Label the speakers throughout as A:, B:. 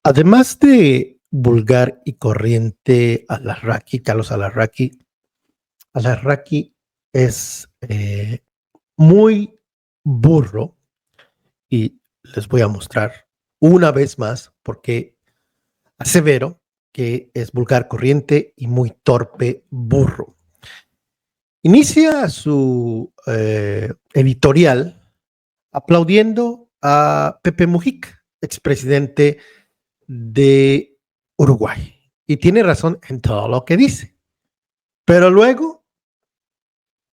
A: Además de vulgar y corriente Carlos Alarraqui es muy burro y les voy a mostrar una vez más porque asevero que es vulgar, corriente y muy torpe burro. Inicia su editorial aplaudiendo a Pepe Mujica, expresidente de Uruguay. Y tiene razón en todo lo que dice. Pero luego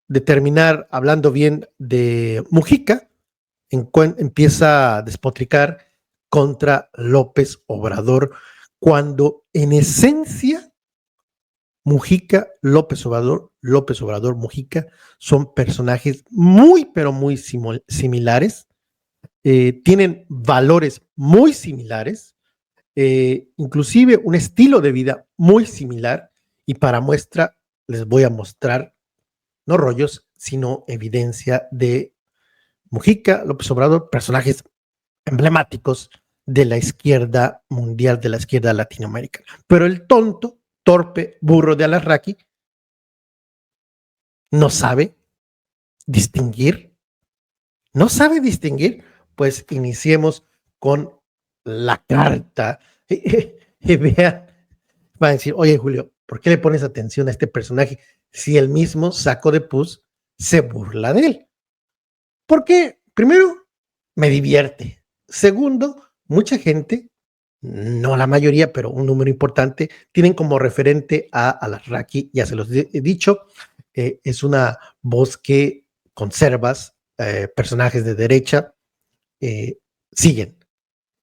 A: de terminar hablando bien de Mujica, empieza a despotricar contra López Obrador, cuando en esencia Mujica, López Obrador, Mujica son personajes muy, pero muy similares, tienen valores muy similares, inclusive un estilo de vida muy similar, y para muestra les voy a mostrar no rollos, sino evidencia de Mujica, López Obrador, personajes emblemáticos de la izquierda mundial, de la izquierda latinoamericana. Pero el tonto, torpe, burro de Alarraqui no sabe distinguir, pues iniciemos con la carta. Y vean, van a decir, oye Julio, ¿por qué le pones atención a este personaje si el mismo saco de pus se burla de él? Porque, primero, me divierte. Segundo, mucha gente, no la mayoría, pero un número importante, tienen como referente a Alarraqui, ya se los he dicho, es una voz que conservas, personajes de derecha siguen.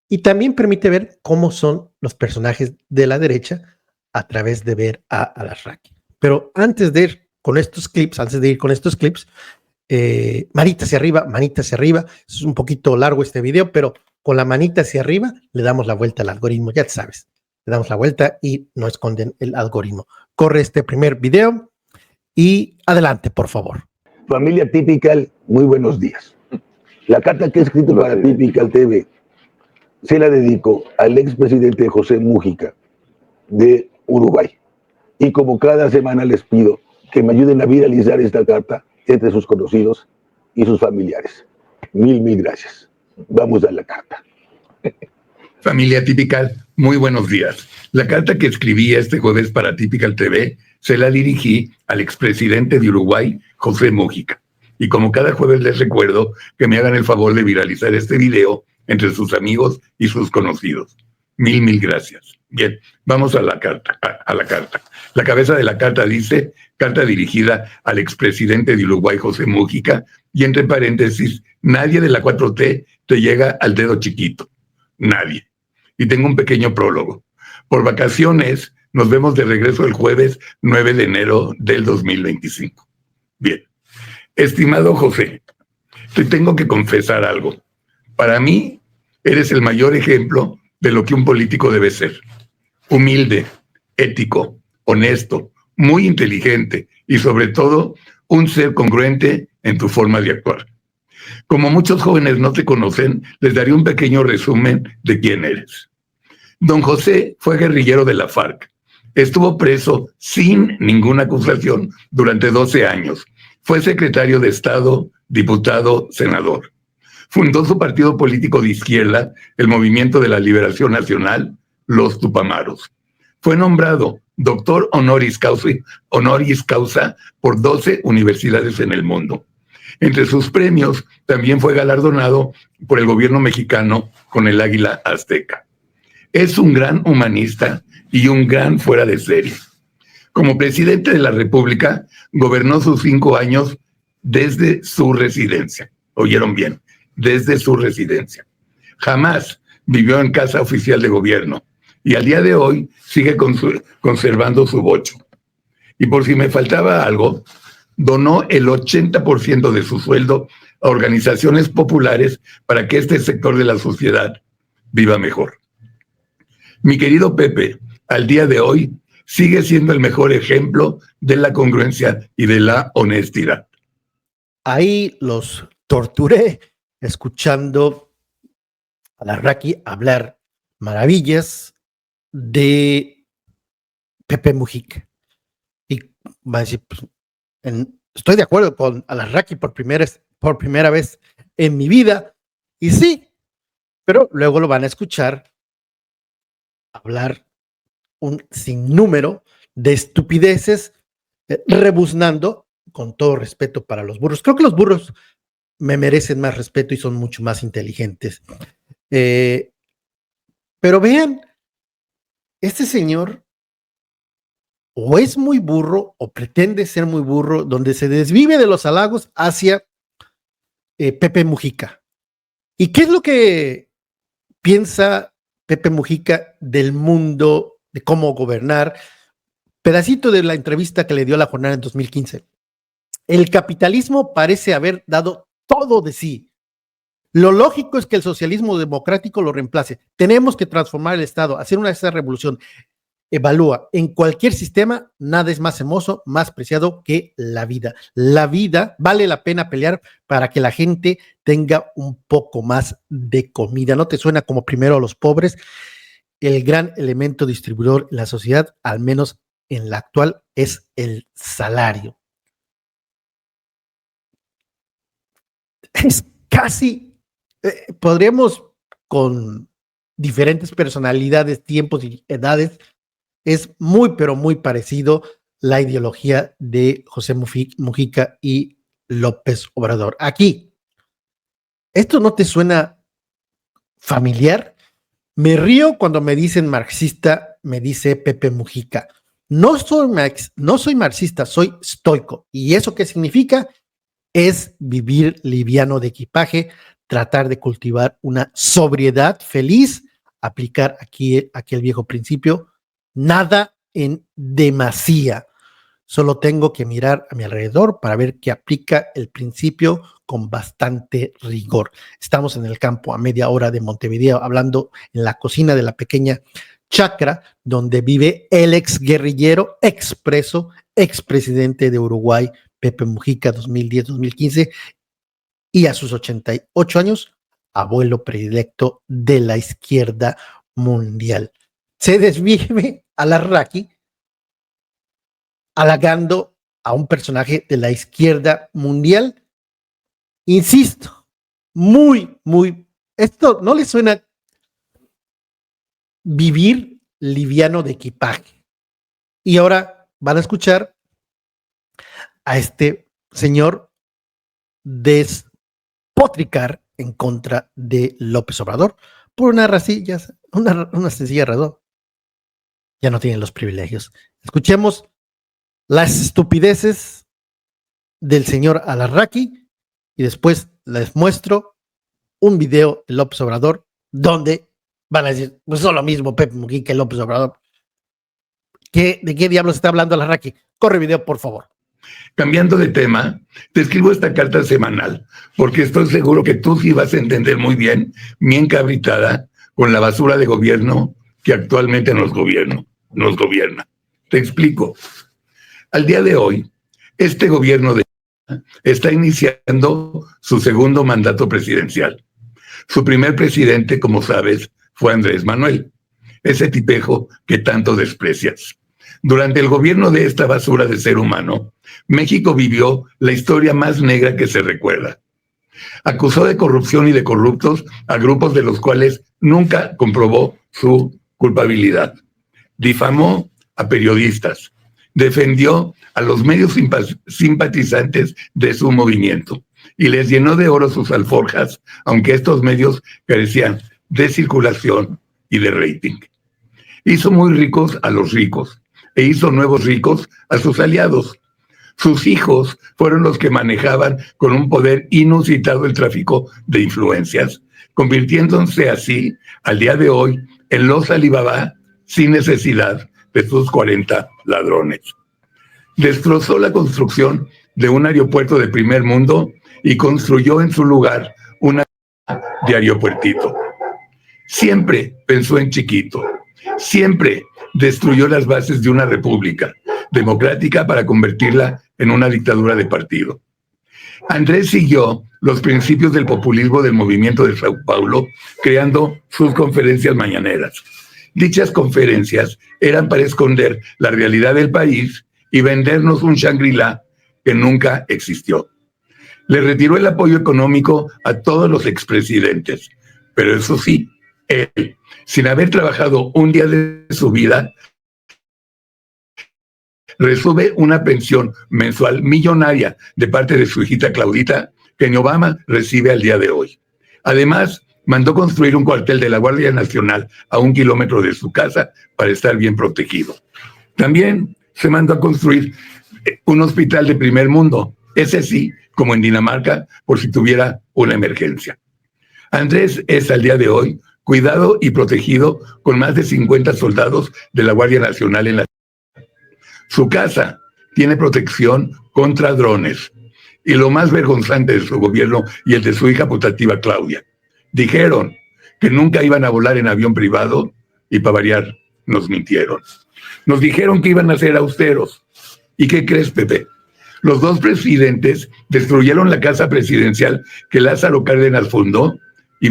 A: Y también permite ver cómo son los personajes de la derecha a través de ver a Alarraqui. Pero antes de ir con estos clips, manita hacia arriba, es un poquito largo este video, pero con la manita hacia arriba le damos la vuelta al algoritmo, ya sabes, le damos la vuelta y no esconden el algoritmo. Corre este primer video y adelante, por favor.
B: Familia Typical, muy buenos días. La carta que he escrito para Typical TV se la dedico al expresidente José Mújica de Uruguay. Y como cada semana les pido que me ayuden a viralizar esta carta entre sus conocidos y sus familiares. Mil gracias. Vamos a la carta.
C: Familia Typical, muy buenos días. La carta que escribí este jueves para Typical TV se la dirigí al expresidente de Uruguay, José Mújica. Y como cada jueves les recuerdo que me hagan el favor de viralizar este video entre sus amigos y sus conocidos. Mil gracias. Bien, vamos a la carta. La cabeza de la carta dice, carta dirigida al expresidente de Uruguay, José Mújica, y entre paréntesis, nadie de la 4T te llega al dedo chiquito. Nadie. Y tengo un pequeño prólogo. Por vacaciones, nos vemos de regreso el jueves 9 de enero del 2025. Bien. Estimado José, te tengo que confesar algo. Para mí, eres el mayor ejemplo de lo que un político debe ser. Humilde, ético, honesto, muy inteligente y sobre todo un ser congruente en tu forma de actuar. Como muchos jóvenes no te conocen, les daré un pequeño resumen de quién eres. Don José fue guerrillero de la FARC. Estuvo preso sin ninguna acusación durante 12 años. Fue secretario de Estado, diputado, senador. Fundó su partido político de izquierda, el Movimiento de la Liberación Nacional, los Tupamaros. Fue nombrado doctor honoris causa por 12 universidades en el mundo. Entre sus premios, también fue galardonado por el gobierno mexicano con el Águila Azteca. Es un gran humanista y un gran fuera de serie. Como presidente de la República, gobernó sus 5 años desde su residencia. ¿Oyeron bien? Desde su residencia. Jamás vivió en casa oficial de gobierno y al día de hoy sigue conservando su bocho. Y por si me faltaba algo, donó el 80% de su sueldo a organizaciones populares para que este sector de la sociedad viva mejor. Mi querido Pepe, al día de hoy, sigue siendo el mejor ejemplo de la congruencia y de la honestidad.
A: Ahí los torturé escuchando a Alarraqui hablar maravillas de Pepe Mujica. Y va a decir, pues, estoy de acuerdo con Alarraqui por primera vez en mi vida, y sí, pero luego lo van a escuchar hablar un sinnúmero de estupideces, rebuznando, con todo respeto para los burros. Creo que los burros me merecen más respeto y son mucho más inteligentes. Pero vean, este señor o es muy burro o pretende ser muy burro, donde se desvive de los halagos hacia Pepe Mujica. ¿Y qué es lo que piensa Pepe Mujica del mundo, de cómo gobernar? Pedacito de la entrevista que le dio a La Jornada en 2015. El capitalismo parece haber dado todo de sí. Lo lógico es que el socialismo democrático lo reemplace. Tenemos que transformar el Estado, hacer esa revolución. Evalúa, en cualquier sistema, nada es más hermoso, más preciado que la vida. La vida vale la pena pelear para que la gente tenga un poco más de comida. ¿No te suena como primero a los pobres? El gran elemento distribuidor en la sociedad, al menos en la actual, es el salario. Es casi, podríamos con diferentes personalidades, tiempos y edades, es muy, pero muy parecido la ideología de José Mujica y López Obrador. Aquí, ¿esto no te suena familiar? Me río cuando me dicen marxista, me dice Pepe Mujica. No soy marxista, soy estoico. ¿Y eso qué significa? Es vivir liviano de equipaje, tratar de cultivar una sobriedad feliz, aplicar aquí aquel viejo principio. Nada en demasía. Solo tengo que mirar a mi alrededor para ver que aplica el principio con bastante rigor. Estamos en el campo a media hora de Montevideo, hablando en la cocina de la pequeña chacra donde vive el exguerrillero, expreso, expresidente de Uruguay, Pepe Mujica, 2010-2015, y a sus 88 años, abuelo predilecto de la izquierda mundial. Se desvive Alarraqui halagando a un personaje de la izquierda mundial. Insisto, muy, esto no le suena vivir liviano de equipaje. Y ahora van a escuchar a este señor despotricar en contra de López Obrador por una sencilla razón. Ya no tienen los privilegios. Escuchemos las estupideces del señor Alarraqui y después les muestro un video de López Obrador donde van a decir, pues es lo mismo Pepe Mujica que López Obrador. ¿De qué diablos está hablando Alarraqui? Corre video, por favor.
C: Cambiando de tema, te escribo esta carta semanal porque estoy seguro que tú sí vas a entender muy bien mi encabritada con la basura de gobierno que actualmente nos gobierna. Te explico. Al día de hoy, este gobierno está iniciando su segundo mandato presidencial. Su primer presidente, como sabes, fue Andrés Manuel, ese tipejo que tanto desprecias. Durante el gobierno de esta basura de ser humano, México vivió la historia más negra que se recuerda. Acusó de corrupción y de corruptos a grupos de los cuales nunca comprobó su culpabilidad. Difamó a periodistas. Defendió a los medios simpatizantes de su movimiento y les llenó de oro sus alforjas, aunque estos medios carecían de circulación y de rating. Hizo muy ricos a los ricos e hizo nuevos ricos a sus aliados. Sus hijos fueron los que manejaban con un poder inusitado el tráfico de influencias, convirtiéndose así, al día de hoy, en los Alibaba sin necesidad de sus 40 ladrones. Destrozó la construcción de un aeropuerto de primer mundo y construyó en su lugar una de aeropuertito. Siempre pensó en chiquito. Siempre destruyó las bases de una república democrática para convertirla en una dictadura de partido. Andrés siguió los principios del populismo del movimiento de Sao Paulo, creando sus conferencias mañaneras. Dichas conferencias eran para esconder la realidad del país y vendernos un Shangri-La que nunca existió. Le retiró el apoyo económico a todos los expresidentes, pero eso sí, él, sin haber trabajado un día de su vida, recibe una pensión mensual millonaria de parte de su hijita Claudita, que ni Obama recibe al día de hoy. Además, mandó construir un cuartel de la Guardia Nacional a 1 kilómetro de su casa para estar bien protegido. También se mandó a construir un hospital de primer mundo, ese sí, como en Dinamarca, por si tuviera una emergencia. Andrés es al día de hoy cuidado y protegido con más de 50 soldados de la Guardia Nacional en la ciudad. Su casa tiene protección contra drones. Y lo más vergonzante de su gobierno y el de su hija putativa Claudia. Dijeron que nunca iban a volar en avión privado y para variar nos mintieron. Nos dijeron que iban a ser austeros. ¿Y qué crees, Pepe? Los dos presidentes destruyeron la casa presidencial que Lázaro Cárdenas fundó y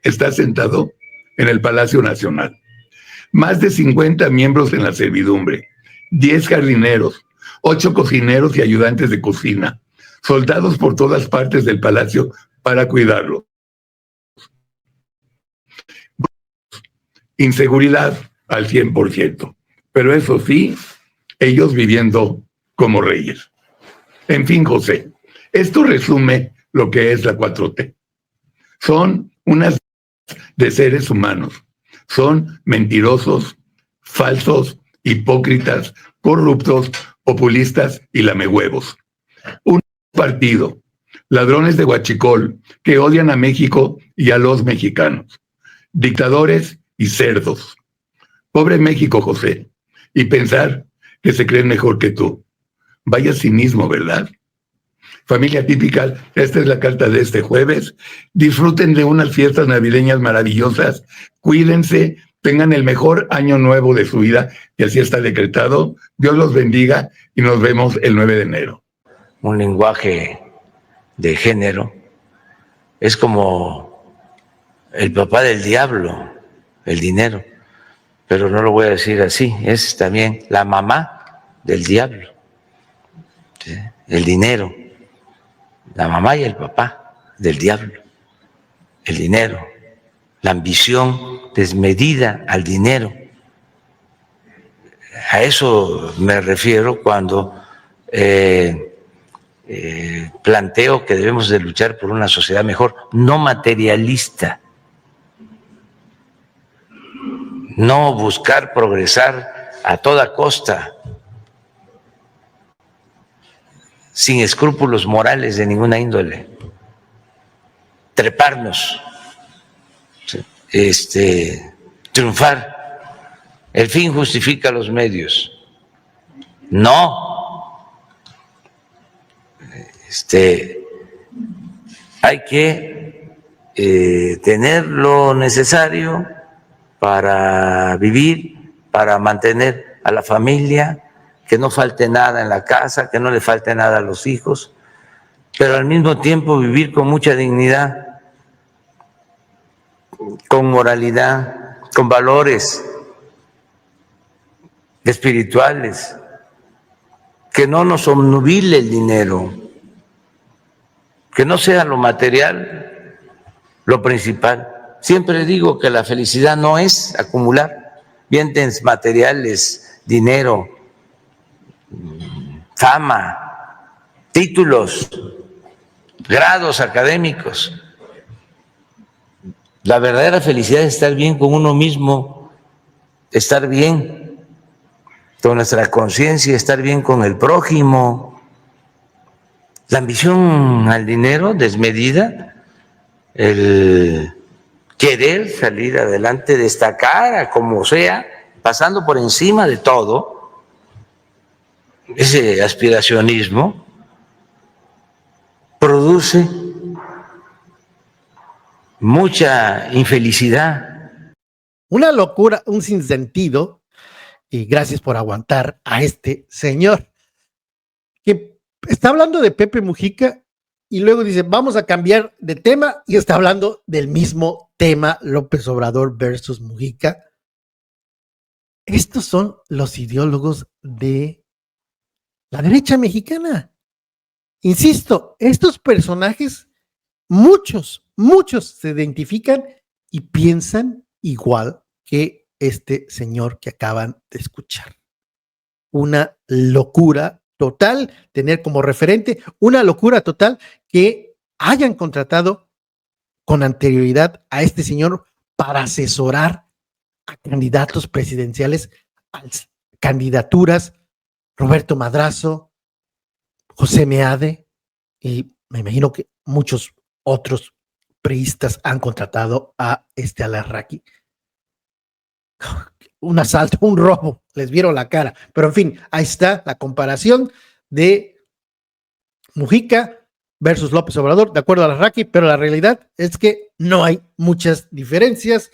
C: está sentado en el Palacio Nacional. Más de 50 miembros en la servidumbre, 10 jardineros, 8 cocineros y ayudantes de cocina, soldados por todas partes del palacio para cuidarlo. Inseguridad al 100%, pero eso sí, ellos viviendo como reyes. En fin, José, esto resume lo que es la 4T. Son unas de seres humanos, son mentirosos, falsos, hipócritas, corruptos, populistas y lamehuevos. Un partido, ladrones de huachicol que odian a México y a los mexicanos, dictadores y cerdos. Pobre México, José, y pensar que se creen mejor que tú. Vaya cinismo, ¿verdad? Familia típica, esta es la carta de este jueves. Disfruten de unas fiestas navideñas maravillosas, cuídense, tengan el mejor año nuevo de su vida, y así está decretado. Dios los bendiga y nos vemos el 9 de enero.
D: Un lenguaje de género es como el papá del diablo, el dinero, pero no lo voy a decir así, es también la mamá del diablo, ¿sí? El dinero, la mamá y el papá del diablo, el dinero, la ambición desmedida al dinero. A eso me refiero cuando planteo que debemos de luchar por una sociedad mejor, no materialista, no buscar progresar a toda costa, sin escrúpulos morales de ninguna índole, treparnos, triunfar. El fin justifica los medios. No. Hay que tener lo necesario para vivir, para mantener a la familia, que no falte nada en la casa, que no le falte nada a los hijos, pero al mismo tiempo vivir con mucha dignidad, con moralidad, con valores espirituales, que no nos obnubile el dinero, que no sea lo material lo principal. Siempre digo que la felicidad no es acumular bienes materiales, dinero, fama, títulos, grados académicos. La verdadera felicidad es estar bien con uno mismo, estar bien con nuestra conciencia, estar bien con el prójimo. La ambición al dinero desmedida, el querer salir adelante, destacar a como sea, pasando por encima de todo, ese aspiracionismo produce mucha infelicidad.
A: Una locura, un sinsentido, y gracias por aguantar a este señor que está hablando de Pepe Mujica y luego dice, vamos a cambiar de tema, y está hablando del mismo tema, López Obrador versus Mujica. Estos son los ideólogos de la derecha mexicana. Insisto, estos personajes, muchos se identifican y piensan igual que este señor que acaban de escuchar. Una locura total tener como referente, una locura total que hayan contratado con anterioridad a este señor para asesorar a candidatos presidenciales, a candidaturas, Roberto Madrazo, José Meade, y me imagino que muchos otros priistas han contratado a este Alarraqui. Un asalto, un robo, les vieron la cara. Pero en fin, ahí está la comparación de Mujica versus López Obrador, de acuerdo a Alarraqui, pero la realidad es que no hay muchas diferencias.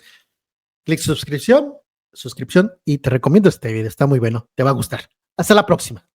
A: Clic suscripción y te recomiendo este video, está muy bueno, te va a gustar. Hasta la próxima.